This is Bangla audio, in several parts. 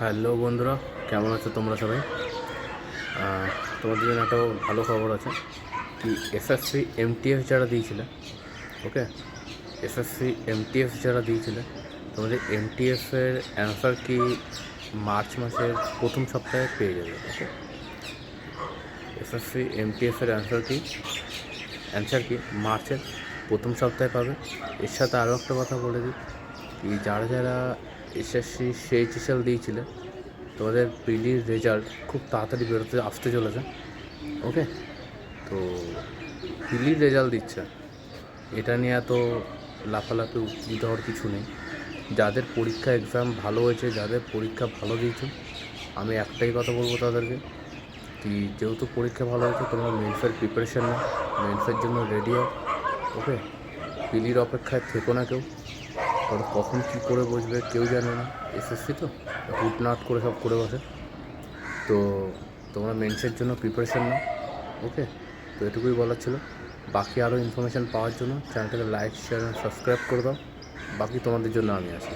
হ্যালো বন্ধুরা, কেমন আছো তোমরা সবাই? তোমাদের জন্য একটা ভালো খবর আছে কি এসএসসি এমটিএস যারা দিয়েছিলে, ওকে, এসএসসি এমটিএস যারা দিয়েছিলে তোমাদের এমটিএসের অ্যান্সার কি মার্চ মাসের প্রথম সপ্তাহে পেয়ে যাবে। ওকে, এসএসসি এমটিএসের অ্যান্সার কি মার্চের প্রথম সপ্তাহে পাবে। এর সাথে আরও একটা কথা বলে দিই কি যারা যারা এসএসসি সেইচএসএল দিয়েছিলে তোমাদের পিলির রেজাল্ট খুব তাড়াতাড়ি আসতে চলেছে। ওকে, তো পিলির রেজাল্ট দিচ্ছে, এটা নিয়ে এত লাফালাফি উত্তেজিত হওয়ার কিছু নেই। যাদের পরীক্ষা এক্সাম ভালো হয়েছে, যাদের পরীক্ষা ভালো দিয়েছে, আমি একটাই কথা বলবো তাদেরকে কি যেহেতু পরীক্ষা ভালো হয়েছে তোমরা মেন্সের প্রিপারেশান নাও, মেন্সের জন্য রেডি হও। ওকে, পিলির অপেক্ষায় থেকো না কেউ, কারণ কখন কী করে বসবে কেউ জানে না। এসএসসি তো হুটনাট করে সব করে বসে। তো তোমরা মেন্সের জন্য প্রিপারেশান নাও। ওকে, তো এটুকুই বলার ছিল। বাকি আরও ইনফরমেশান পাওয়ার জন্য চ্যানেলটাকে লাইক, শেয়ার এবং সাবস্ক্রাইব করে দাও। বাকি তোমাদের জন্য আমি আছি।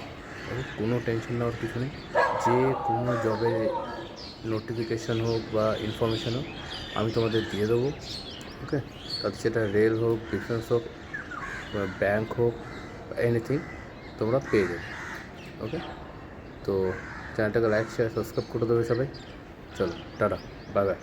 ওকে, কোনো টেনশন নেওয়ার কিছু নেই। যে কোনো জবের নোটিফিকেশান হোক বা ইনফরমেশান হোক আমি তোমাদের দিয়ে দেবো। ওকে, তাতে সেটা রেল হোক, ডিফেন্স হোক বা ব্যাঙ্ক হোক, এনিথিং তোমরা পেয়ে যাবে। ওকে, তো চ্যানেলটাকে লাইক, শেয়ার, সাবস্ক্রাইব করে দেবে সবাই। চলো, টাটা, বাই বাই।